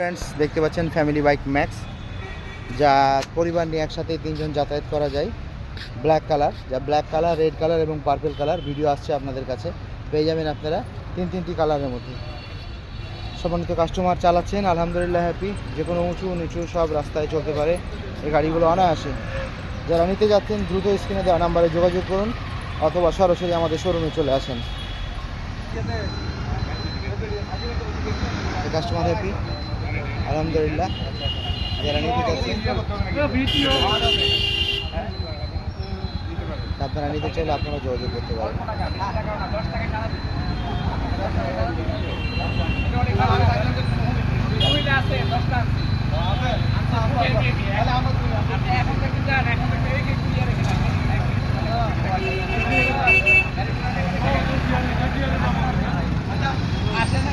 Friends, দেখতে পাচ্ছেন family bike max, যা পরিবার নিয়ে একসাথে 3 জন যাতায়াত করা যায়। ব্ল্যাক কালার, যা ব্ল্যাক কালার, রেড কালার এবং পার্পল কালার। ভিডিও আসছে আপনাদের কাছে, পেয়ে যাবেন আপনারা তিনটি কালারের মধ্যে। সম্মানিত কাস্টমার চালাচ্ছেন, আলহামদুলিল্লাহ হ্যাপি। যে কোনো উঁচু নিচু সব রাস্তায় চলতে পারে এই গাড়িগুলো অনায়াসে। যারা নিতে যাচ্ছেন দ্রুত স্ক্রিনে দেওয়া নাম্বারে যোগাযোগ করুন অথবা সরাসরি আমাদের শোরুমে চলে আসেন। কাস্টমার হ্যাপি, আলহামদুলিল্লাহ। যারা নিতে চাচ্ছেন, আপনারা নিতে চাইলে আপনারা যোগাযোগ করতে পারেন। আসেন